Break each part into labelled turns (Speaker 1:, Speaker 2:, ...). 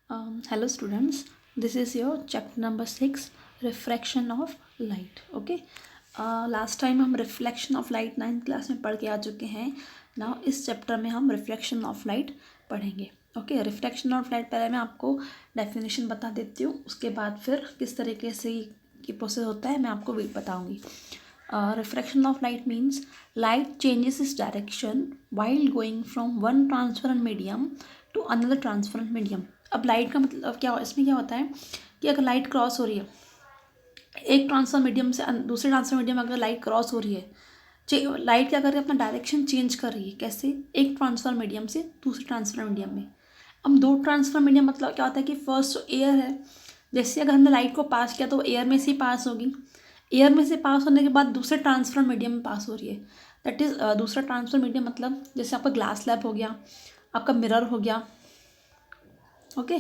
Speaker 1: Hello students, this is your chapter number 6, refraction of light. Okay, last time हम reflection of light 9th class में पढ़ के आ चुके हैं. नाउ इस चैप्टर में हम रिफ्लेक्शन ऑफ लाइट पढ़ेंगे. ओके, रिफ्लेक्शन ऑफ लाइट पहले मैं आपको डेफिनेशन बता देती हूँ, उसके बाद फिर किस तरीके से ये प्रोसेस होता है मैं आपको बताऊँगी. Refraction of light means light changes its direction while going from one transparent medium to another transparent medium. अब लाइट का मतलब क्या, इसमें क्या होता है कि अगर लाइट क्रॉस हो रही है एक ट्रांसफर मीडियम से दूसरे ट्रांसफर मीडियम में, अगर लाइट क्रॉस हो रही है, लाइट क्या कर रही है, अपना डायरेक्शन चेंज कर रही है. कैसे? एक ट्रांसफर मीडियम से दूसरे ट्रांसफर मीडियम में. अब दो ट्रांसफर मीडियम मतलब क्या होता है कि फर्स्ट एयर है, जैसे अगर हमने लाइट को पास किया तो एयर में से ही पास होगी. एयर में से पास होने के बाद दूसरे ट्रांसफर मीडियम में पास हो रही है. दैट इज़ दूसरा ट्रांसफर मीडियम मतलब जैसे आपका ग्लास स्लैब हो गया, आपका मिरर हो गया, ओके,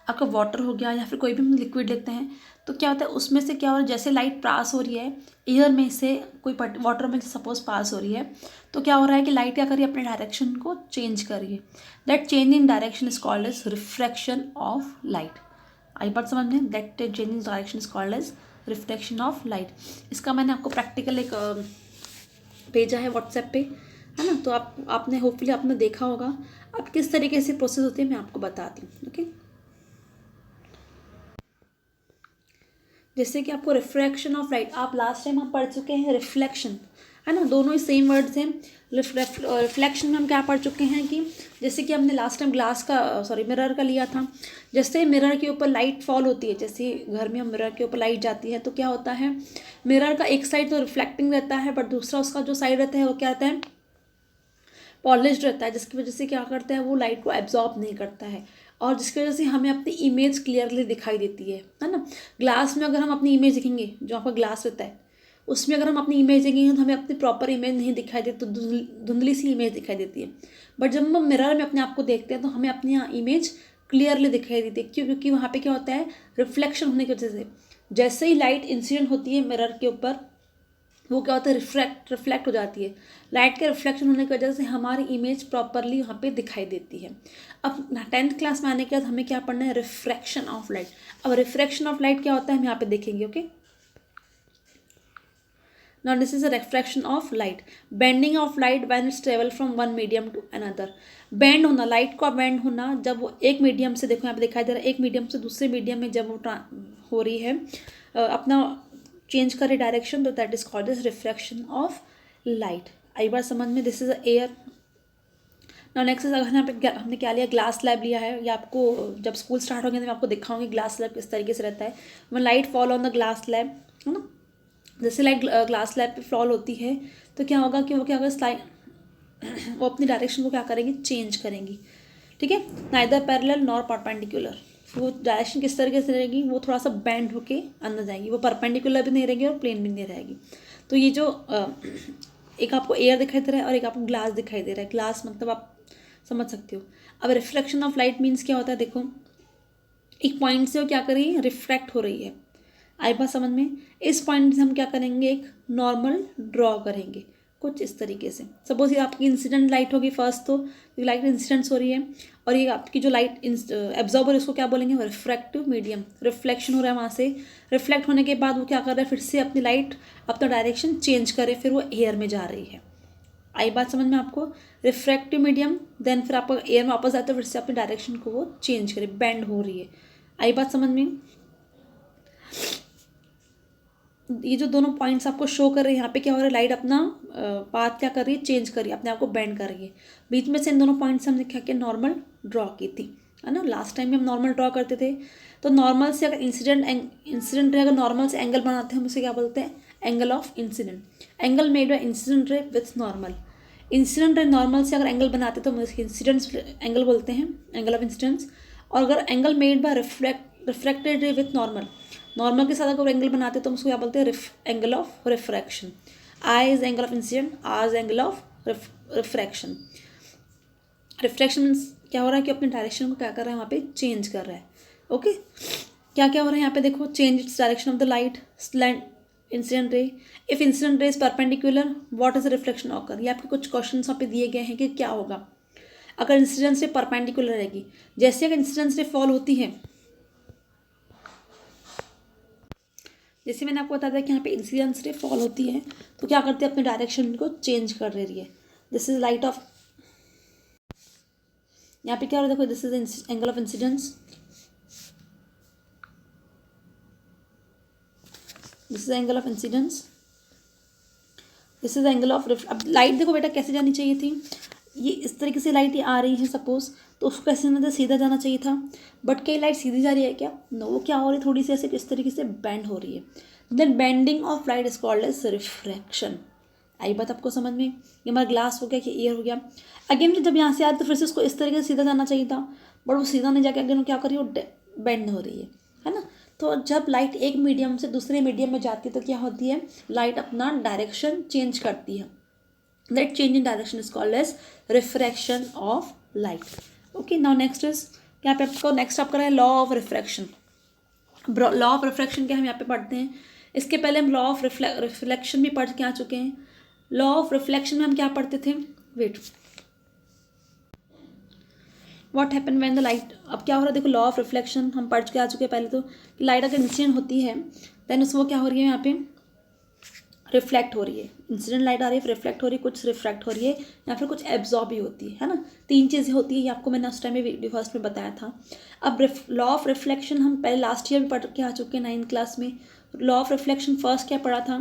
Speaker 1: आपका वाटर हो गया, या फिर कोई भी हम लिक्विड लेते हैं तो क्या होता है उसमें से क्या हो रहा है, जैसे लाइट पास हो रही है एयर में से, कोई वाटर में सपोज पास हो रही है, तो क्या हो रहा है कि लाइट क्या कर रही है, अपने डायरेक्शन को चेंज कर रही है. That change in direction is called as refraction of light. आई बात समझ में? That change in direction is called as reflection of light. इसका मैंने आपको प्रैक्टिकल एक भेजा है व्हाट्सएप पे, है ना, तो आपने होपफुली आपने देखा होगा. अब किस तरीके से प्रोसेस होती है मैं आपको बताती हूँ. ओके, जैसे कि आपको रिफ्रैक्शन ऑफ लाइट, आप लास्ट टाइम हम पढ़ चुके हैं रिफ्लेक्शन, है ना, दोनों ही सेम वर्ड्स हैं. रिफ्लेक्शन में हम क्या पढ़ चुके हैं कि जैसे कि हमने लास्ट टाइम मिरर का लिया था. जैसे मिरर के ऊपर लाइट फॉल होती है, जैसे घर में हम मिरर के ऊपर लाइट जाती है तो क्या होता है, मिरर का एक साइड तो रिफ्लेक्टिंग रहता है, बट दूसरा उसका जो साइड रहता है वो क्या रहता है, पॉलिश्ड रहता है, जिसकी वजह से क्या करता है वो लाइट को एब्जॉर्ब नहीं करता है, और जिसकी वजह से हमें अपनी इमेज क्लियरली दिखाई देती है ना. ग्लास में अगर हम अपनी इमेज देखेंगे, जो आपका ग्लास रहता है उसमें अगर हम अपनी इमेज देखेंगे तो हमें अपनी प्रॉपर इमेज नहीं दिखाई देती, तो धुंधली सी इमेज दिखाई देती है. बट जब हम मिरर में अपने आप को देखते हैं तो हमें अपनी इमेज क्लियरली दिखाई देती है. क्यों? क्योंकि वहाँ पे क्या होता है, रिफ्लेक्शन होने की वजह से जैसे ही लाइट इंसिडेंट होती है मिरर के ऊपर, वो क्या होता है, रिफ्लेक्ट हो जाती है. लाइट के रिफ्लेक्शन होने की वजह से हमारी इमेज प्रॉपरली वहाँ पे दिखाई देती है. अब 10th क्लास में आने के बाद हमें क्या पढ़ना है, रिफ्रैक्शन ऑफ लाइट. अब रिफ्रैक्शन ऑफ लाइट क्या होता है हम यहाँ पे देखेंगे. Okay, now this is a refraction of light. Bending of light when its travel from one medium to another. Bend होना, लाइट का बेंड होना जब वो एक मीडियम से, देखो यहाँ पे दिखाई दे रहा है, एक मीडियम से दूसरे मीडियम में जब वो हो रही है, अपना चेंज करे डायरेक्शन, तो that is called as refraction of light. आई बार समझ में? This is a air. Now next अगर यहाँ पे हमने क्या लिया, ग्लास स्लैब लिया है. ये आपको जब स्कूल स्टार्ट होंगे तो मैं आपको दिखाऊंगी ग्लास स्लैब किस तरीके से रहता है. One light fall on the glass slab, है ना, जैसे लाइट ग्लास स्लैब पे फॉल होती है तो क्या होगा कि वो क्या होगा, स्लाइड वो अपनी डायरेक्शन को क्या करेंगी, चेंज करेंगी. ठीक है, नाइदर पैरेलल नॉर परपेंडिकुलर. वो डायरेक्शन किस तरीके से रहेगी, वो थोड़ा सा बैंड होके अंदर जाएगी, वो परपेंडिकुलर भी नहीं रहेगी और प्लेन भी नहीं रहेगी. तो ये जो एक आपको एयर दिखाई दे रहा है और एक आपको ग्लास दिखाई दे रहा है. ग्लास मतलब आप समझ सकते हो. अब रिफ्लेक्शन ऑफ लाइट मीन्स क्या होता है, देखो एक पॉइंट से वो क्या कर रही है, रिफ्रैक्ट हो रही है. आई बात समझ में? इस पॉइंट से हम क्या करेंगे, एक नॉर्मल ड्रॉ करेंगे कुछ इस तरीके से. सपोज ये आपकी इंसिडेंट लाइट होगी फर्स्ट, तो लाइट इंसिडेंट्स हो रही है, और ये आपकी जो लाइट एब्जॉर्बर, इसको क्या बोलेंगे, रिफ्रैक्टिव मीडियम. रिफ्लेक्शन हो रहा है वहाँ से, रिफ्लेक्ट होने के बाद वो क्या कर रहा है, फिर से अपनी लाइट अपना डायरेक्शन चेंज करे, फिर वो एयर में जा रही है. आई बात समझ में आपको? रिफ्रैक्टिव मीडियम, देन फिर आप एयर में वापस आते हो, फिर से अपनी डायरेक्शन को वो चेंज करे, बेंड हो रही है. आई बात समझ में? ये जो दोनों पॉइंट्स आपको शो कर रहे हैं, यहाँ पे क्या हो रहा है, लाइट अपना पाथ क्या कर रही है, चेंज कर रही है, अपने आप को बेंड कर रही है. बीच में से इन दोनों पॉइंट्स हमने क्या किया, नॉर्मल ड्रॉ की थी, है ना. लास्ट टाइम में हम नॉर्मल ड्रॉ करते थे, तो नॉर्मल से अगर इंसिडेंट रे अगर नॉर्मल से एंगल बनाते हैं हम उसे क्या बोलते हैं, angle of incident. Angle made by incident ray with normal. Incident ray normal से अगर एंगल बनाते तो हम उसके इंसिडेंस एंगल बोलते हैं, एंगल ऑफ इंसिडेंस. और अगर एंगल मेड बाय रिफ्रैक्टेड रे विथ नॉर्मल, नॉर्मल के साथ अगर एंगल बनाते तो हम उसको क्या बोलते हैं, angle of refraction. I is angle of incident, R is angle of refraction. Refraction means क्या हो रहा है कि अपने डायरेक्शन को क्या कर रहा है, वहाँ पे चेंज कर रहा है. ओके, क्या क्या हो रहा है यहाँ पे देखो, change its direction of the light, slant incident ray. If incident ray is perpendicular, what is reflection occur. ये आपके कुछ क्वेश्चन वहाँ पे दिए गए हैं कि क्या होगा. अगर इंसिडेंस रे परपेंडिकुलर रहेगी। जैसे अगर इंसिडेंस रे फॉल होती है, जैसे मैंने आपको बताया था कि यहाँ पे इंसिडेंस रे फॉल होती है तो क्या करते हैं, अपने डायरेक्शन को चेंज कर रही है। दिस इज लाइट ऑफ, यहाँ पे क्या हो रहा है देखो, this is angle of incidence, this is angle of incidence, this is angle of अब लाइट देखो बेटा कैसे जानी चाहिए थी, ये इस तरीके से लाइट आ रही है सपोज, तो उसको कैसे मतलब सीधा जाना चाहिए था, बट कई लाइट सीधी जा रही है क्या, नो, वो क्या हो रही है, थोड़ी सी ऐसे इस तरीके से बेंड हो रही है। Then bending of light is called as refraction. आई बात आपको समझ में, ये हमारा ग्लास हो गया कि एयर हो गया। अगेन जब यहाँ से आए तो फिर से उसको इस तरीके से सीधा जाना चाहिए था, बट वो सीधा नहीं जाके अगेन क्या कर रही है, वो बेंड हो रही है ना। तो जब लाइट एक मीडियम से दूसरे मीडियम में जाती है तो क्या होती है, लाइट अपना डायरेक्शन चेंज करती है। That change in direction is called as refraction of light. Okay, now next is, यहाँ पे आपको नेक्स्ट आपका है law of refraction. Law of refraction क्या हम यहाँ पे पढ़ते हैं, इसके पहले हम लॉ ऑफ रिफ्लेक्शन भी पढ़ के आ चुके हैं। लॉ ऑफ रिफ्लेक्शन में हम क्या पढ़ते थे, wait, what happen when the light, अब क्या हो रहा है देखो, लॉ ऑफ रिफ्लेक्शन हम पढ़ के आ चुके हैं पहले तो, कि लाइट अगर इंसिडेंट होती है देन उसमें वो क्या हो रही है, यहाँ पे रिफ्लेक्ट हो रही है, इंसिडेंट लाइट आ रही है, रिफ्लेक्ट हो रही है, कुछ रिफ्रैक्ट हो रही है या फिर कुछ एब्जॉर्ब भी होती है ना। तीन चीज़ें होती है, ये आपको मैंने उस टाइम में वीडियो फर्स्ट में बताया था। अब लॉ ऑफ रिफ्लेक्शन हम पहले लास्ट ईयर भी पढ़ के आ चुके हैं 9th क्लास में। लॉ ऑफ रिफ्लेक्शन फर्स्ट क्या पढ़ा था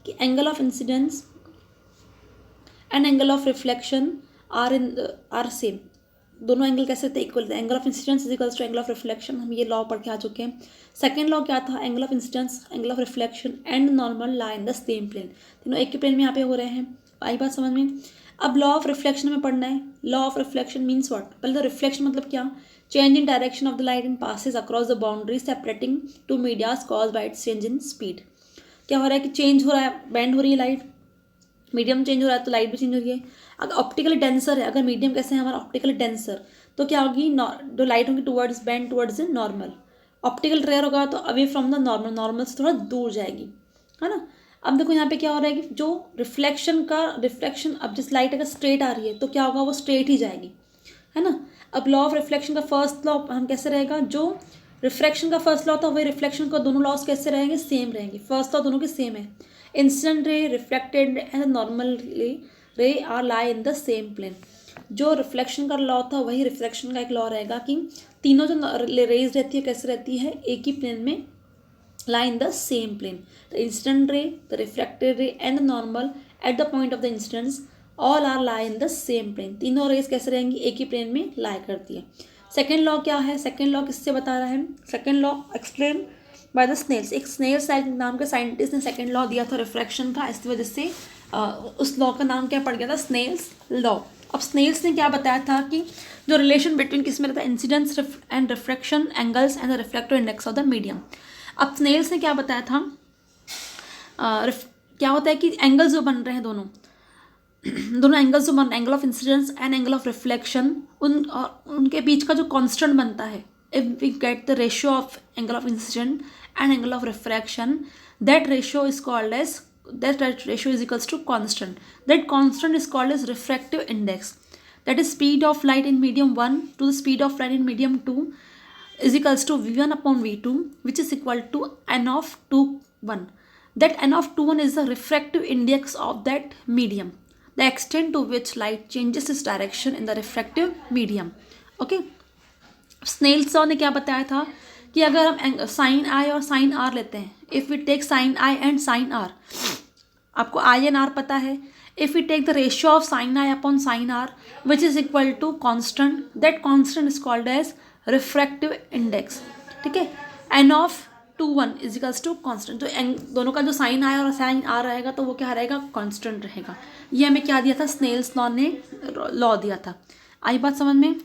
Speaker 1: कि angle of incidence and angle of reflection are same, दोनों एंगल कैसे थे, इक्वल थे। Angle of incidence is equals to angle of reflection, हम ये लॉ पढ़ के आ चुके हैं। सेकंड लॉ क्या था, angle of incidence, angle of reflection and normal lie in the same plane, तीनों एक ही प्लेन में यहाँ पे हो रहे हैं। आई बात समझ में। अब लॉ ऑफ रिफ्लेक्शन में पढ़ना है। Law of reflection means what, पहले तो रिफ्लेक्शन मतलब क्या, change in direction of the light in passes across the boundary separating two medias cause by its change in speed. क्या हो रहा है कि चेंज हो रहा है, बेंड हो रही है लाइट, मीडियम चेंज हो रहा है तो लाइट भी चेंज हो रही है। अगर ऑप्टिकली डेंसर है, अगर मीडियम कैसे है हमारा ऑप्टिकली डेंसर, तो क्या होगी, जो लाइट होगी towards bend towards the normal. Optical rare होगा तो away from the normal, normal से थोड़ा दूर जाएगी, है ना। अब देखो यहाँ पे क्या हो रहा है कि जो रिफ्लेक्शन अब जिस लाइट अगर स्ट्रेट आ रही है तो क्या होगा, वो स्ट्रेट ही जाएगी, है ना। अब लॉ ऑफ रिफ्लेक्शन का फर्स्ट लॉ हम कैसे रहेगा, जो रिफ्लेक्शन का फर्स्ट लॉ था वही रिफ्लेक्शन का दोनों लॉस कैसे रहेंगे, सेम रहेंगे। फर्स्ट लॉ दोनों के सेम है, incident ray, reflected and normal ray are lie in the same plane. जो रिफ्लेक्शन का लॉ था वही रिफ्लेक्शन का एक लॉ रहेगा कि तीनों जो रेज रहती है कैसे रहती है, एक ही प्लेन में, lie in the same plane. The incident ray, the refracted ray and the normal at the point of the incidence all are lie in the same plane. तीनों रेज कैसे रहेंगी, एक ही प्लेन में लाई करती है। सेकेंड लॉ क्या है, second law किससे बता रहा है, second law explain by the Snell's. एक स्नेल्स नाम के साइंटिस्ट ने सेकेंड लॉ दिया था रिफ्रैक्शन का, इस वजह से उस लॉ का नाम क्या पड़ गया था, स्नेल्स लॉ। अब स्नेल्स ने क्या बताया था कि जो रिलेशन बिटवीन किस में रहता है, incidence and refraction angles and the reflective index of the medium. अब स्नेल्स ने क्या बताया था, क्या होता है कि एंगल्स जो बन रहे हैं दोनों एंगल्स जो बन रहे हैं, angle of incidence and angle of reflection, उनके बीच का जो कांस्टेंट बनता है, if we get the ratio of angle of incident and angle of refraction, that ratio is called as, that ratio is equals to constant. That constant is called as refractive index. That is speed of light in medium 1 to the speed of light in medium 2 is equals to v1 upon v2, which is equal to n of 21. That n of 21 is the refractive index of that medium, the extent to which light changes its direction in the refractive medium. Okay. Snell's law ने क्या बताया था कि अगर हम sign आई और sign R लेते हैं, if we take sine I and sine R, आपको आई एंड आर पता है, if we take the ratio of sine I upon sine R which is equal to constant, that constant is called as refractive index. ठीक है, n of 21 is equals to constant. तो दोनों का जो sign आई और sign are रहेगा तो वो क्या रहेगा, कॉन्स्टेंट रहेगा। ये हमें क्या दिया था, स्नेल्स लॉ ने लॉ दिया था। आई बात समझ में।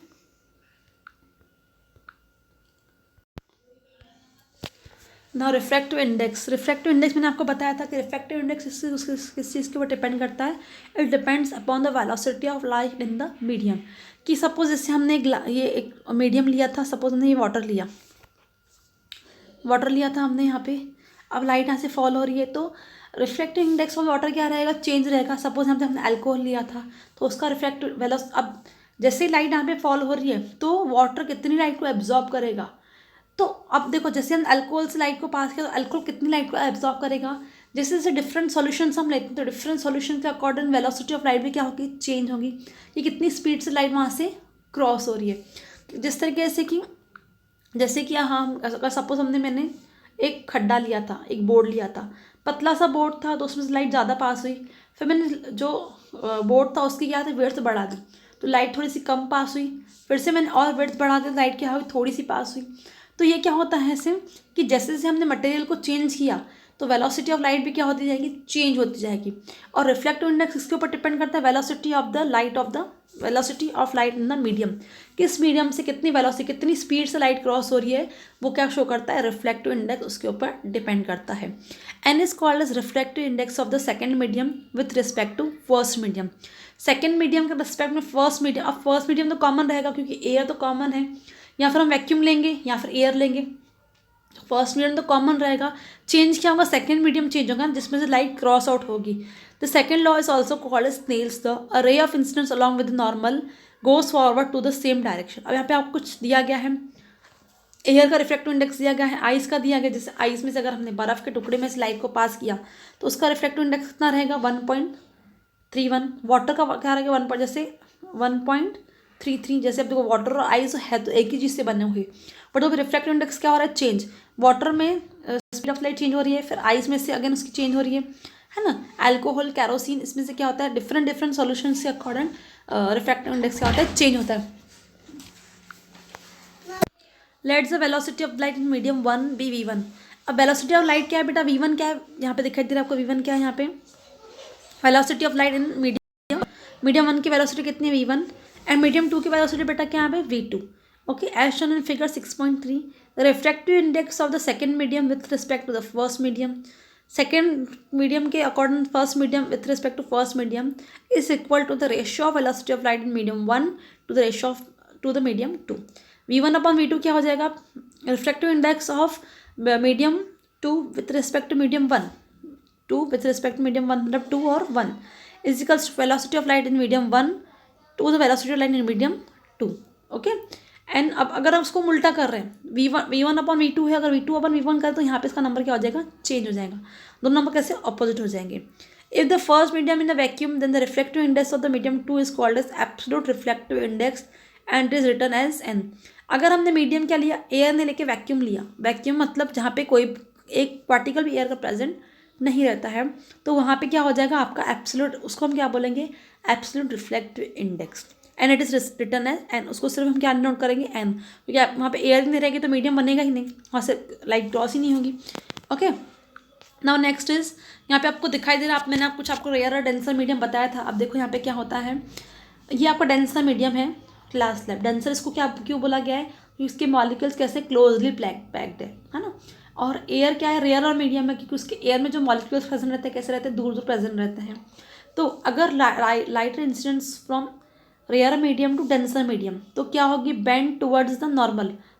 Speaker 1: ना रिफ्रैक्टिव इंडेक्स, रिफ्रैक्टिव इंडेक्स मैंने आपको बताया था कि रिफ्रैक्टिव इंडेक्स किस चीज़ के ऊपर डिपेंड करता है, it depends upon the velocity of light in the medium. कि सपोज जैसे हमने ये एक मीडियम लिया था, सपोज हमने ये वाटर लिया था हमने यहाँ पे, अब लाइट यहाँ से फॉल हो रही है तो रिफ्रैक्टिव इंडेक्स ऑफ वाटर क्या रहेगा, चेंज रहेगा। सपोज हमने अल्कोहल लिया था तो उसका रिफ्रैक्टिव अब जैसे ही लाइट यहाँ पे फॉल हो रही है तो वाटर कितनी लाइट को एब्जॉर्ब करेगा। तो अब देखो जैसे हम अल्कोहल से लाइट को पास किया तो अल्कोहल कितनी लाइट को एब्जॉर्ब करेगा। जैसे जैसे डिफरेंट सॉल्यूशंस हम लेते हैं तो डिफरेंट सॉल्यूशन के अकॉर्डिंग वेलोसिटी ऑफ लाइट भी क्या होगी, चेंज होगी कि कितनी स्पीड से लाइट वहाँ से क्रॉस हो रही है। जिस तरीके से कि जैसे कि हम अगर सपोज मैंने एक खड्डा लिया था, एक बोर्ड लिया था, पतला सा बोर्ड था तो उसमें से लाइट ज़्यादा पास हुई, फिर मैंने जो बोर्ड था उसकी क्या थी विड्थ बढ़ा दी तो लाइट थोड़ी सी कम पास हुई, फिर से मैंने और विड्थ बढ़ा दी तो लाइट क्या हुई, थोड़ी सी पास हुई। तो ये क्या होता है ऐसे कि जैसे जैसे हमने मटेरियल को चेंज किया तो वेलोसिटी ऑफ लाइट भी क्या होती जाएगी, चेंज होती जाएगी। और रिफ्लेक्टिव इंडेक्स इसके ऊपर डिपेंड करता है velocity of light in the medium, किस मीडियम से कितनी वेलोसिटी कितनी स्पीड से लाइट क्रॉस हो रही है वो क्या शो करता है, रिफ्लेक्टिव इंडेक्स उसके ऊपर डिपेंड करता है। N is called as reflective index of the second medium with respect to first medium. Second medium के रिस्पेक्ट में फर्स्ट मीडियम, अब फर्स्ट मीडियम तो कॉमन रहेगा क्योंकि एयर तो कॉमन है, या फिर हम वैक्यूम लेंगे या फिर एयर लेंगे, फर्स्ट मीडियम तो कॉमन रहेगा। चेंज क्या होगा, सेकेंड मीडियम चेंज होगा जिसमें से लाइट क्रॉस आउट होगी। The second law is also called as Snell's law, a ray of incidence along with normal goes forward to the same direction. अब यहाँ पे आपको कुछ दिया गया है, एयर का रिफ्लेक्टिव इंडेक्स दिया गया है, आइस का दिया गया, जैसे आइस में से अगर हमने बर्फ के टुकड़े में से लाइट को पास किया तो उसका रिफ्लेक्टिव इंडेक्स कितना रहेगा, 1.31। वाटर का क्या रहेगा 1.33। जैसे अब देखो वाटर और आइस है तो एक ही चीज़ से बने हुए, बट वो रिफ्लेक्टिव इंडेक्स क्या हो रहा है, चेंज। वाटर में स्पीड ऑफ लाइट चेंज हो रही है, फिर आइस में से अगेन उसकी चेंज हो रही है ना। अल्कोहल, कैरोसिन, इसमें से क्या होता है डिफरेंट सॉल्यूशन के अकॉर्डिंग रिफ्लेक्टिव इंडेक्स क्या होता है, चेंज होता है। Let's the velocity of light in medium 1 be v1। अब वेलोसिटी ऑफ लाइट क्या है बेटा, v1 क्या है, यहाँ पे दिखाई दे रहा है आपको v1 क्या है, यहाँ पे velocity of light in medium 1 की वेलोसिटी कितनी है v1, एंड मीडियम 2 की वेलोसिटी बेटा क्या है v2। Okay, as shown in figure 6.3 the reflective index of the second medium with respect to the first medium, second medium के according first medium with respect to first medium is equal to the ratio of velocity of light in medium 1 to the ratio of to the medium 2। v1 upon v2 क्या हो जाएगा, reflective index of medium 2 with respect to medium 1, 2 with respect to medium 1 मतलब 2 और 1 is equals to velocity of light in medium 1 to the velocity of light in medium 2। Okay, and अब अगर हम उसको उल्टा कर रहे हैं, v1 अपॉन v2 है, अगर v2 अपॉन v1 करें तो यहाँ पे इसका नंबर क्या हो जाएगा, चेंज हो जाएगा, दोनों नंबर कैसे ऑपोजिट हो जाएंगे। If the first medium in the vacuum then the reflective index of the medium 2 is called as absolute reflective index and is written as n। अगर हमने मीडियम क्या लिया, एयर ने लेके वैक्यूम लिया, वैक्यूम मतलब जहाँ पे कोई एक पार्टिकल भी एयर का प्रेजेंट नहीं रहता है, तो वहाँ पे क्या हो जाएगा आपका एब्सोल्यूट, उसको हम क्या बोलेंगे, absolute reflective index, and it is written as n. उसको सिर्फ हम क्या नोट करेंगे, एन, क्योंकि वहाँ पे एयर नहीं रहेगी तो मीडियम बनेगा ही नहीं, वहाँ से लाइट क्रॉस ही नहीं होगी। ओके, नाउ नेक्स्ट इज यहाँ पे आपको दिखाई दे रहा है, मैंने आपको रेयर और डेंसर मीडियम बताया था। अब देखो यहाँ पे क्या होता है, ये आपका डेंसर मीडियम है, क्लास लैब डेंसर, इसको क्या क्यों बोला गया है, क्योंकि इसके मॉलिक्यूल्स कैसे क्लोजली पैक्ड है ना। और एयर क्या है, रेयर और मीडियम है, क्योंकि उसके एयर में जो मॉलिक्यूल्स प्रेजेंट रहते हैं कैसे रहते हैं, दूर दूर प्रेजेंट रहते हैं। तो अगर light incidence from rare medium to denser medium तो क्या होगी, बेंड टुवर्ड्स द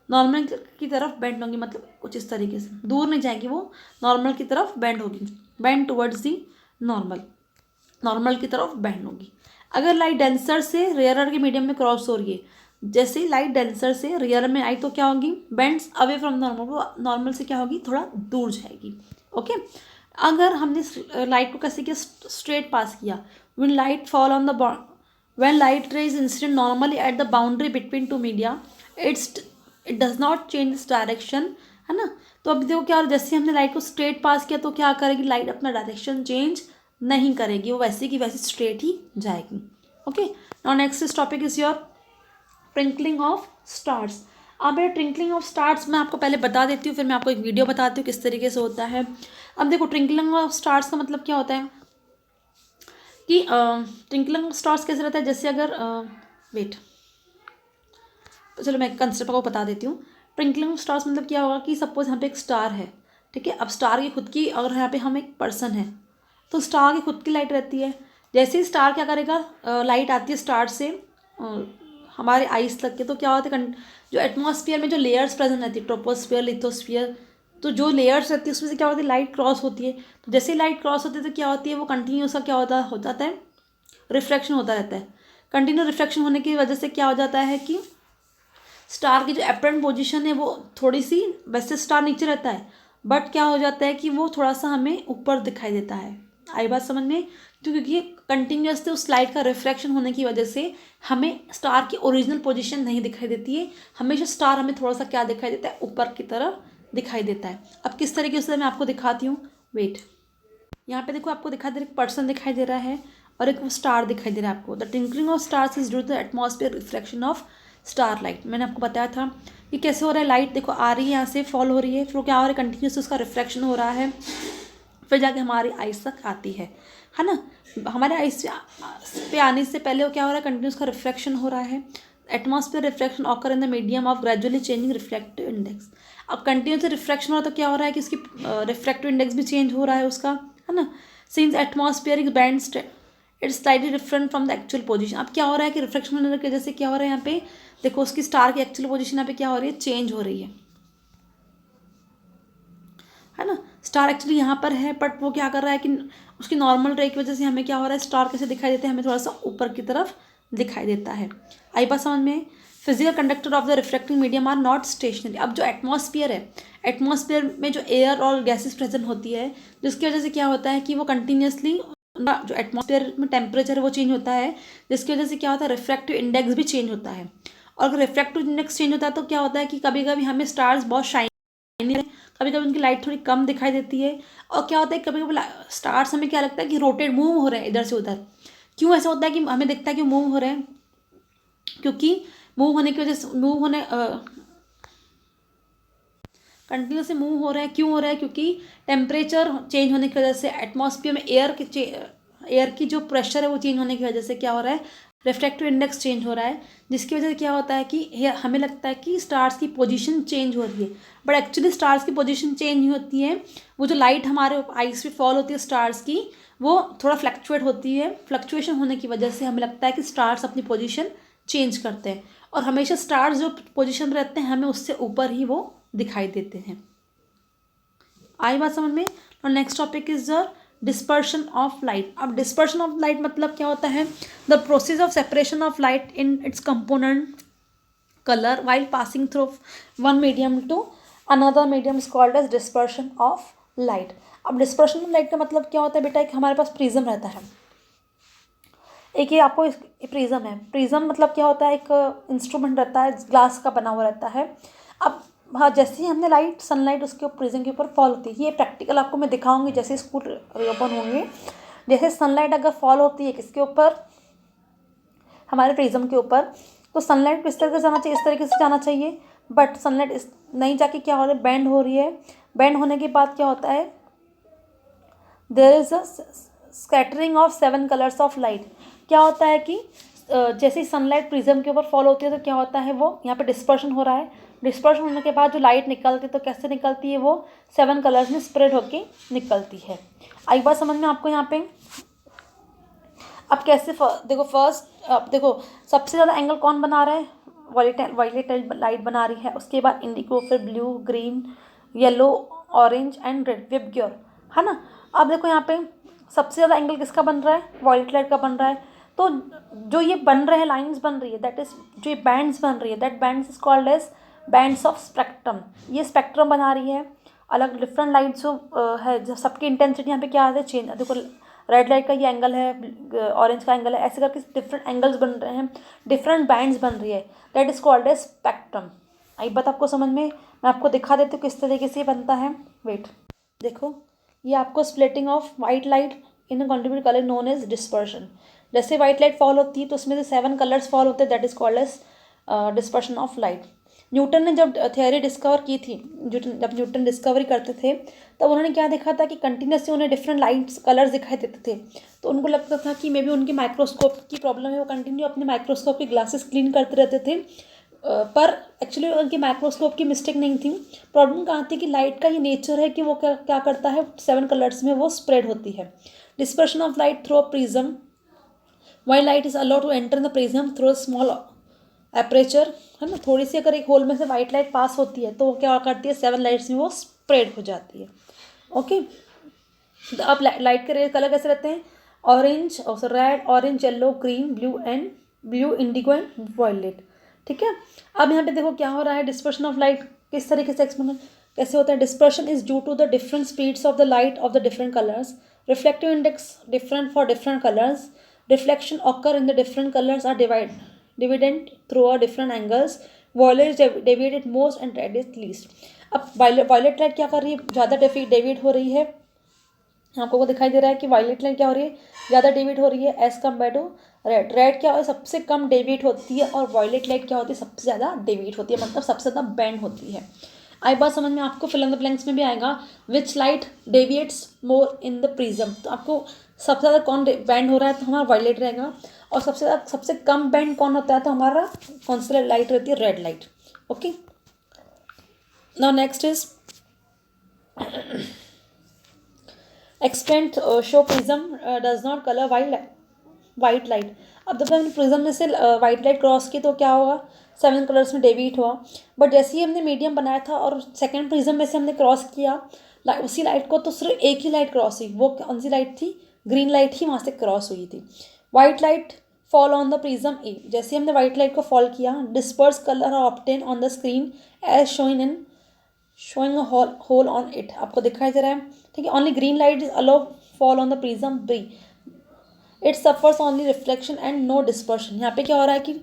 Speaker 1: नॉर्मल की तरफ बेंड होगी, मतलब कुछ इस तरीके से दूर नहीं जाएगी, वो नॉर्मल की तरफ बेंड होगी, बेंड टुवर्ड्स दी नॉर्मल की तरफ बेंड होगी। अगर लाइट डेंसर से रेयर के मीडियम में क्रॉस हो रही है, जैसे ही लाइट डेंसर से रेयर में आई तो क्या होगी, बेंड्स अवे फ्रॉम नॉर्मल, वो नॉर्मल से क्या होगी, थोड़ा दूर जाएगी। ओके, अगर हमने लाइट को कैसे किया, स्ट्रेट पास किया, when light fall on the when light rays incident normally at the boundary between two media it does not change its direction, है ना। तो अब देखो क्या हो, जैसे हमने लाइट को स्ट्रेट पास किया तो क्या करेगी, लाइट अपना डायरेक्शन चेंज नहीं करेगी, वो वैसे की वैसे स्ट्रेट ही जाएगी। Okay, now next topic is your twinkling of stars. अब ये ट्विंकलिंग ऑफ स्टार्स मैं आपको पहले बता देती हूँ, फिर मैं आपको एक वीडियो बताती हूँ किस तरीके से होता है। अब देखो ट्विंकलिंग ऑफ स्टार्स का मतलब क्या होता है कि ट्विंकलिंग स्टार्स कैसे रहता है, जैसे अगर वेट तो चलो मैं कंसेप्ट को बता देती हूँ। ट्विंकलिंग स्टार्स मतलब क्या होगा कि सपोज यहाँ पे एक स्टार है, ठीक है। अब स्टार की खुद की, अगर यहाँ पे हम एक पर्सन है तो स्टार की खुद की लाइट रहती है। जैसे ही स्टार क्या करेगा, लाइट आती है स्टार से हमारे आइस तक के, तो क्या होता है, जो एटमॉस्फेयर में जो लेयर्स प्रेजेंट रहती है, ट्रोपोस्फीयर, लिथोस्फीयर, तो जो लेयर्स रहती है उसमें से क्या होती है, लाइट क्रॉस होती है। तो जैसे ही लाइट क्रॉस होती है तो क्या होती है, वो कंटिन्यूस का क्या हो जाता है, रिफ्लेक्शन होता रहता है। कंटिन्यू रिफ्लेक्शन होने की वजह से क्या हो जाता है कि स्टार की जो अपरेंट पोजीशन है वो थोड़ी सी, वैसे स्टार नीचे रहता है बट क्या हो जाता है कि वो थोड़ा सा हमें ऊपर दिखाई देता है। आई बात समझ में? क्योंकि कंटिन्यूसली उस लाइट का रिफ्लेक्शन होने की वजह से हमें स्टार की ओरिजिनल पोजीशन नहीं दिखाई देती है, हमेशा स्टार हमें थोड़ा सा क्या दिखाई देता है, ऊपर की तरफ दिखाई देता है। अब किस तरीके से मैं आपको दिखाती हूँ, वेट। यहाँ पे देखो आपको दिखा दे रहा है, पर्सन दिखाई दे रहा है और एक स्टार दिखाई दे रहा है आपको। The twinkling of stars is due to the atmosphere reflection of star light. मैंने आपको बताया था कि कैसे हो रहा है, लाइट देखो आ रही है यहाँ से, फॉल हो रही है, फिर क्या हो रहा है, कंटिन्यूस उसका रिफ्लेक्शन हो रहा है, फिर जाके हमारी आइस तक आती है ना। हमारे आइस पे आने से पहले वो क्या हो रहा है, कंटिन्यूस का रिफ्लेक्शन हो रहा है। Atmosphere reflection occur in the medium of gradually changing reflective index. अब कंटिन्यूस रिफ्लेक्शन हो रहा है तो क्या हो रहा है कि उसकी रिफ्लेक्टिव इंडेक्स भी चेंज हो रहा है उसका, है ना। Since atmospheric band it's slightly different from the actual position. अब क्या हो रहा है कि रिफ्लेक्शन होने की वजह से क्या हो रहा है, यहाँ पे देखो उसकी स्टार की एक्चुअल पोजीशन यहाँ पे क्या हो रही है, चेंज हो रही है ना। स्टार एक्चुअली यहाँ पर है बट वो क्या कर रहा है कि उसकी नॉर्मल रे की वजह से हमें क्या हो रहा है, स्टार कैसे दिखाई देते हैं, हमें थोड़ा सा ऊपर की तरफ दिखाई देता है। आई बात समझ में? Physical conductor of the reflecting medium are not stationary. अब जो एटमॉस्फेयर है, एटमॉस्फेयर में जो एयर और गैसेस प्रेजेंट होती है, जिसकी वजह से क्या होता है कि वो कंटिन्यूसली जो एटमॉस्फेयर में टेम्परेचर है वो चेंज होता है, जिसकी वजह से क्या होता है, रिफ्रैक्टिव इंडेक्स भी चेंज होता है। और अगर रिफ्रैक्टिव इंडेक्स चेंज होता है तो क्या होता है कि कभी कभी हमें स्टार्स बहुत शाइनी, कभी कभी उनकी लाइट थोड़ी कम दिखाई देती है। और क्या होता है कभी कभी स्टार्स हमें क्या लगता है कि रोटेट मूव हो रहे हैं इधर से उधर। क्यों ऐसा होता है कि हमें दिखता है कि मूव हो रहे हैं? क्योंकि मूव होने की वजह से, मूव होने कंटिन्यूसली मूव हो रहा है, क्यों हो रहा है, क्योंकि टेम्परेचर चेंज होने की वजह से एटमॉस्फेयर में एयर की जो प्रेशर है वो चेंज होने की वजह से क्या हो रहा है, रिफ्रैक्टिव इंडेक्स चेंज हो रहा है, जिसकी वजह से क्या होता है कि हमें लगता है कि स्टार्स की पोजीशन चेंज हो रही है, बट एक्चुअली स्टार्स की पोजीशन चेंज नहीं होती है। वो जो लाइट हमारे आइस पे फॉल होती है स्टार्स की, वो थोड़ा फ्लक्चुएट होती है, फ्लक्चुएशन होने की वजह से हमें लगता है कि स्टार्स अपनी पोजीशन चेंज करते हैं, और हमेशा स्टार्स जो पोजीशन रहते हैं हमें उससे ऊपर ही वो दिखाई देते हैं। आई बात समझ में? और next topic is the dispersion of light. अब डिस्पर्शन ऑफ लाइट मतलब क्या होता है, the process of separation of light in its component colour while passing through one medium to another medium is called as dispersion of light. अब dispersion of light का मतलब क्या होता है बेटा, कि हमारे पास प्रिज्म रहता है, एक ये आपको प्रिज्म है, प्रिज्म मतलब क्या होता है, एक इंस्ट्रूमेंट रहता है, ग्लास का बना हुआ रहता है। अब हाँ, जैसे ही हमने लाइट, सनलाइट उसके ऊपर प्रिज्म के ऊपर फॉल होती है, ये प्रैक्टिकल आपको मैं दिखाऊंगी जैसे स्कूल रीओपन होंगे। जैसे सनलाइट अगर फॉल होती है किसके ऊपर, हमारे प्रिज्म के ऊपर, तो सनलाइट किस तरीके से जाना चाहिए, इस तरीके से जाना चाहिए, बट सनलाइट इस नहीं जाके क्या हो रहा है, बेंड हो रही है। बेंड होने के बाद क्या होता है, there is a scattering of 7 colours of light. क्या होता है कि जैसे ही सनलाइट प्रिज्म के ऊपर फॉल होती है तो क्या होता है, वो यहाँ पे डिस्पर्शन हो रहा है। डिस्पर्शन होने के बाद जो लाइट निकलती है तो कैसे निकलती है, वो 7 कलर्स में स्प्रेड होके निकलती है। एक बार समझ में आपको यहाँ पे? अब कैसे देखो, फर्स्ट अब देखो सबसे ज़्यादा एंगल कौन बना रहा है, वायलेट लाइट बना रही है, उसके बाद इंडिगो, फिर blue, green, yellow, orange and red, VIBGYOR, है ना। अब देखो यहाँ पे सबसे ज़्यादा एंगल किसका बन रहा है, वायलेट लाइट का बन रहा है। तो जो ये बन रहे हैं, लाइन्स बन रही है, दैट इज जो ये बैंड्स बन रही है, that bands is called as bands of spectrum. ये स्पेक्ट्रम बना रही है, अलग डिफरेंट लाइट जो है, जो सबकी इंटेंसिटी यहाँ पे क्या है, चेंज। देखो रेड लाइट का ये एंगल है, ऑरेंज का एंगल है, ऐसे करके डिफरेंट एंगल्स बन रहे हैं, डिफरेंट बैंड्स बन रही है, that is called as spectrum. आई बात आपको समझ में? मैं आपको दिखा देती हूँ किस तरीके से बनता है। वेट, देखो ये आपको splitting of white light in a contribute colour known as dispersion. जैसे वाइट लाइट फॉल होती है तो उसमें से 7 कलर्स फॉल होते हैं, that is called as dispersion of light. Newton ने जब थियोरी डिस्कवर की थी, जब न्यूटन डिस्कवरी करते थे तब उन्होंने क्या देखा था कि कंटिन्यूसली उन्हें डिफरेंट लाइट्स कलर्स दिखाई देते थे। तो उनको लगता था कि मे बी उनके माइक्रोस्कोप की प्रॉब्लम है, वो कंटिन्यू अपने माइक्रोस्कोप की ग्लासेस क्लीन करते रहते थे, पर एक्चुअली उनके माइक्रोस्कोप की मिस्टेक नहीं थी। प्रॉब्लम कहाँ थी कि लाइट का ये नेचर है कि वो क्या करता है, 7 कलर्स में वो स्प्रेड होती है। Dispersion of light through a prism, why light is allowed to enter in the prism through small aperture, है ना। थोड़ी सी अगर एक होल में से वाइट लाइट पास होती है तो वो क्या करती है, 7 लाइट्स में वो स्प्रेड हो जाती है। ओके, अब लाइट के कलर कैसे रहते हैं, orange, red, orange, yellow, green, blue and blue, indigo and violet. ठीक है, अब यहाँ पे देखो क्या हो रहा है, डिस्पर्शन ऑफ लाइट किस तरीके से एक्सप्लेन कैसे होता है। Dispersion is due to the different speeds of the light of the different colours, reflective index different for different colors, reflection occur in the different colors are divided through a different angles, violet is deviated most and red is least। अब violet light क्या कर रही है, ज़्यादा deviate हो रही है, आपको को दिखाई दे रहा है कि वायलेट लाइट क्या हो रही है, ज़्यादा डेविएट हो रही है as compare to red. Red क्या है, सबसे कम डेविएट होती है, और वायलेट लाइट क्या होती है, सबसे ज़्यादा डेविएट होती है, मतलब सबसे ज़्यादा बैंड होती है। आई बात समझ में आपको, फिल इन द ब्लैंक्स में भी आएगा, which light deviates more in the prism, तो आपको सबसे ज़्यादा कौन बैंड हो रहा है, तो हमारा वायलेट रहेगा, और सबसे कम बैंड कौन होता है, तो हमारा कौन सी लाइट रहती है, red light. Okay, now next is experiment show prism does not colour white light. अब जब हमने प्रिज्म में से वाइट लाइट क्रॉस की तो क्या होगा, 7 कलर्स में डेविएट हुआ, बट जैसे ही हमने मीडियम बनाया था और सेकंड प्रिज्म में से हमने क्रॉस किया उसी लाइट को, तो सिर्फ एक ही लाइट क्रॉस हुई, वो कौन सी लाइट थी, ग्रीन लाइट ही वहाँ से क्रॉस हुई थी। White light fall on the prism A, जैसे हमने वाइट लाइट को फॉल किया, disperse colour are obtain on the screen as showing a hole on it, आपको दिखाई दे रहा है। ठीक है, only green light is allow fall on the prism B, it suffers only reflection and no dispersion. यहाँ पे क्या हो रहा है कि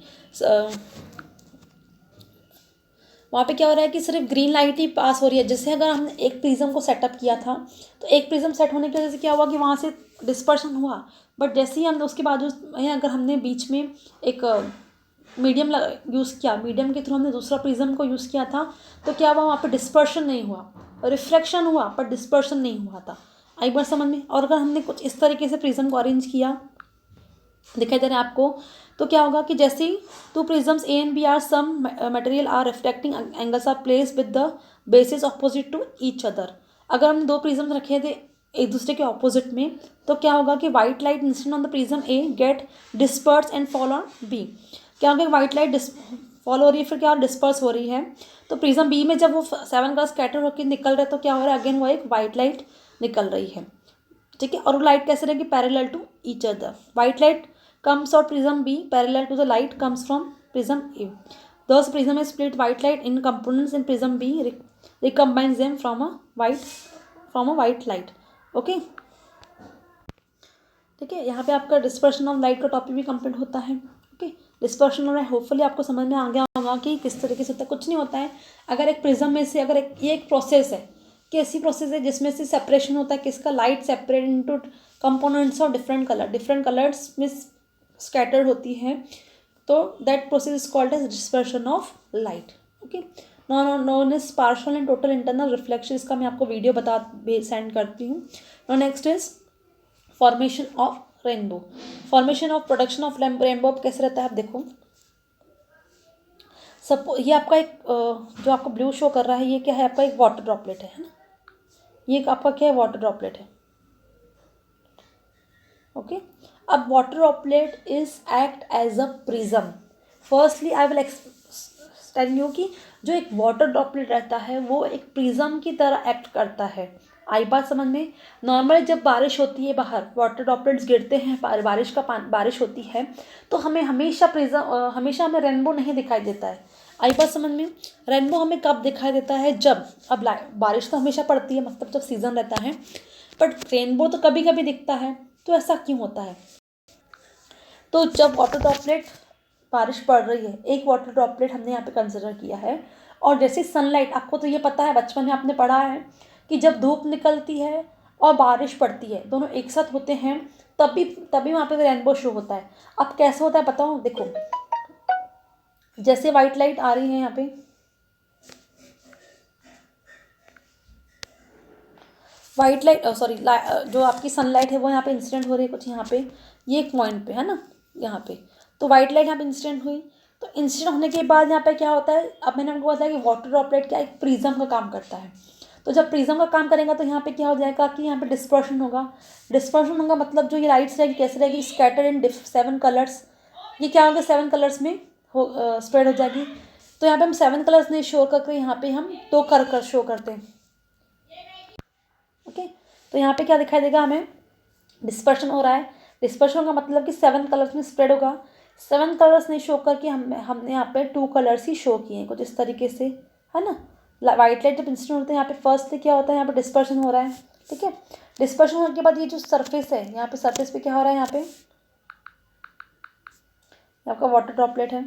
Speaker 1: वहाँ पे क्या हो रहा है कि सिर्फ ग्रीन लाइट ही पास हो रही है। जैसे अगर हमने एक प्रिज्म को सेटअप किया था, तो एक प्रिज्म सेट होने की वजह से क्या हुआ कि वहाँ से डिस्पर्शन हुआ, बट जैसे ही हम उसके बाद अगर हमने बीच में एक मीडियम यूज़ किया, मीडियम के थ्रू हमने दूसरा प्रिज्म को यूज़ किया था, तो क्या हुआ, वहाँ पे डिस्पर्शन नहीं हुआ, रिफ्लेक्शन हुआ पर डिस्पर्शन नहीं हुआ था। एक बार समझ में। और अगर हमने कुछ इस तरीके से प्रिज्म को अरेंज किया, दिखाई दे रहा है आपको, तो क्या होगा कि जैसे ही two prisms A and B are some material are reflecting angles are place with the basis opposite to each other. अगर हमने दो प्रिज्म रखे थे एक दूसरे के ऑपोजिट में, तो क्या होगा कि white light incident on the prism A get disperse and fall on B. क्या होगा, वाइट लाइट फॉल हो रही है, फिर क्या डिस्पर्स हो रही है, तो प्रिज्म बी में जब वो 7 कलर स्कैटर होकर निकल रहे, तो क्या हो रहा है, अगेन वो एक वाइट लाइट निकल रही है। ठीक है, और वो लाइट कैसे रहेगी, parallel to each other. White light comes or prism B parallel to the light comes from prism A. Thus prism is split white light in components in prism B recombines them from a white light. Okay. ठीक है, यहाँ पे आपका dispersion of light का topic भी complete होता है। Okay, dispersion of light hopefully आपको समझ में आ गया होगा कि किस तरीके से होता है। कुछ नहीं होता है, अगर एक प्रिज्म में से अगर ये एक प्रोसेस है कि ऐसी प्रोसेस है जिसमें से सेपरेशन होता है किसका, light separate into components of different colours में स्कैटर्ड होती है, तो that process is called as dispersion of light. Okay, none is partial and total internal reflection, इसका मैं आपको वीडियो सेंड करती हूँ। Now next is formation of rainbow. Formation of production of rainbow कैसे रहता है, आप देखो। ये आपका एक जो आपको ब्लू शो कर रहा है, ये क्या है, आपका एक वाटर ड्रॉपलेट है ना, ये आपका क्या है, वाटर ड्रॉपलेट है। ओके, अब water droplet is act as a prism. Firstly I will tell you कि जो एक वाटर ड्रॉपलेट रहता है वो एक प्रिज्म की तरह एक्ट करता है। आई बात समझ में। नॉर्मली जब बारिश होती है, बाहर वाटर ड्रॉपलेट्स गिरते हैं, बारिश होती है, तो हमें हमेशा हमें रेनबो नहीं दिखाई देता है। आई बात समझ में। रेनबो हमें कब दिखाई देता है, जब अब बारिश तो हमेशा पड़ती है, मतलब जब सीजन रहता है, बट रेनबो तो कभी कभी दिखता है। तो ऐसा क्यों होता है, तो जब वाटर ड्रॉपलेट बारिश पड़ रही है, एक वाटर ड्रॉपलेट हमने यहाँ पे कंसिडर किया है, और जैसे सनलाइट, आपको तो ये पता है, बचपन में आपने पढ़ा है कि जब धूप निकलती है और बारिश पड़ती है, दोनों एक साथ होते हैं, तभी वहाँ पे रेनबो शो होता है। अब कैसे होता है बताओ, देखो जैसे वाइट लाइट आ रही है यहाँ पे, वाइट लाइट सॉरी जो आपकी सनलाइट है वो यहाँ पे इंसिडेंट हो रही है कुछ यहाँ पे, ये एक पॉइंट पे है ना, यहाँ पे, तो वाइट लाइट यहाँ पे इंसिडेंट हुई। तो इंसिडेंट होने के बाद यहाँ पे क्या होता है, अब मैंने आपको बताया कि वाटर ड्रॉपलेट क्या एक प्रिज्म का काम करता है। तो जब प्रिज्म का काम करेगा तो यहाँ पे क्या हो जाएगा कि यहाँ पे डिस्पर्शन होगा, मतलब जो ये लाइट्स रहेगी कैसे रहेगी, स्कैटर्ड इन 7 कलर्स। ये क्या होगा, 7 कलर्स में स्प्रेड हो जाएगी। तो यहाँ पे हम 7 कलर्स नहीं शो करके, यहाँ पे हम 2 कर शो करते हैं। ओके, तो यहाँ पे क्या दिखाई देगा, हमें डिस्पर्शन हो रहा है। डिस्पर्शन का मतलब कि 7 कलर्स में स्प्रेड होगा। 7 कलर्स नहीं शो करके हमने यहाँ पे 2 कलर्स ही शो किए हैं कुछ इस तरीके से, है ना। वाइट लाइट जब इंसिडेंट होते हैं यहाँ पे फर्स्ट क्या होता है, यहाँ पे डिस्पर्शन हो रहा है, ठीक है। डिस्पर्शन होने के बाद ये जो सरफेस है, यहाँ पे सरफेस पे क्या हो रहा है, यहाँ पे आपका वाटर ड्रॉपलेट है,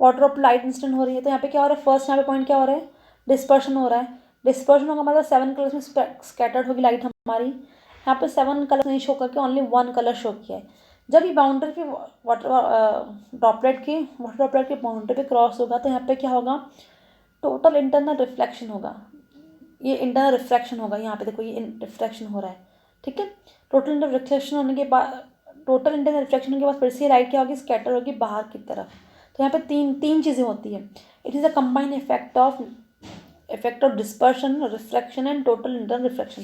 Speaker 1: वाटर ऑफ लाइट इंसिडेंट हो रही है, तो यहाँ पे क्या हो रहा है, फर्स्ट यहाँ पे पॉइंट क्या हो रहा है, डिस्पर्शन हो रहा है। डिस्पर्शन होगा मतलब 7 कलर्स में स्कैटर्ड होगी लाइट हमारी। यहाँ पे 7 कलर नहीं शो करके ओनली 1 कलर शो किया है। जब ये बाउंड्री पे वाटर ड्रॉपलेट की बाउंड्री पे क्रॉस होगा तो यहाँ पे क्या होगा, टोटल इंटरनल रिफ्लेक्शन होगा, ये इंटरनल रिफ्रैक्शन होगा। यहाँ पे देखो ये रिफ्रैक्शन हो रहा है, ठीक है। टोटल इंटरनल रिफ्लेक्शन होने के बाद, टोटल इंटरनल रिफ्लेक्शन होने के बाद फिर से लाइट क्या होगी, स्कैटर होगी बाहर की तरफ। तो यहाँ पे तीन चीज़ें होती है। It is a combined effect of dispersion, refraction and total internal reflection.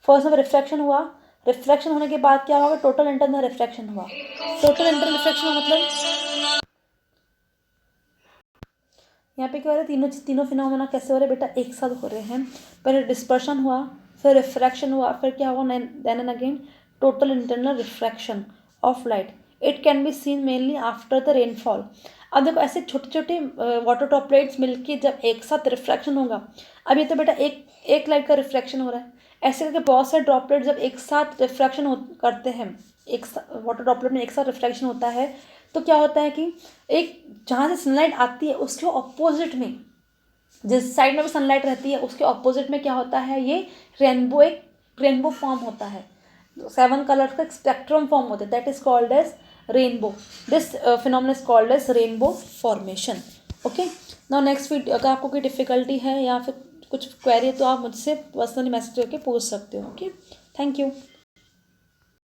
Speaker 1: First में रिफ्रैक्शन हुआ, रिफ्रैक्शन होने के बाद क्या होगा, टोटल इंटरनल रिफ्रैक्शन हुआ। टोटल इंटरनल रिफ्रैक्शन मतलब यहाँ पे क्या हो रहा है, तीनों फिनोमेना कैसे हो रहे हैं बेटा, एक साथ हो रहे हैं। पहले डिस्पर्शन हुआ, फिर रिफ्रैक्शन हुआ, फिर क्या हुआ, then and again total internal refraction of light. It can be seen mainly after the rainfall. अब देखो ऐसे छोटे छोटे वाटर ड्रॉपलेट्स मिलके जब एक साथ रिफ्रैक्शन होगा, अब ये तो बेटा एक लाइट का रिफ्रैक्शन हो रहा है, ऐसे करके बहुत सारे ड्रॉपलेट जब एक साथ रिफ्रैक्शन करते हैं, एक वाटर ड्रॉपलेट में एक साथ रिफ्रैक्शन होता है, तो क्या होता है कि एक जहाँ से सनलाइट आती है उसके ऑपोजिट में, जिस साइड में भी सनलाइट रहती है उसके ऑपोजिट में क्या होता है, ये एक रेनबो फॉर्म होता है। 7 कलर्स का स्पेक्ट्रम फॉर्म होता है, that is called as rainbow. This phenomena is called as rainbow formation. Okay, now next video, अगर आपको कोई डिफिकल्टी है या फिर कुछ क्वेरी है तो आप मुझसे पर्सनली मैसेज करके पूछ सकते हो। Okay, thank you.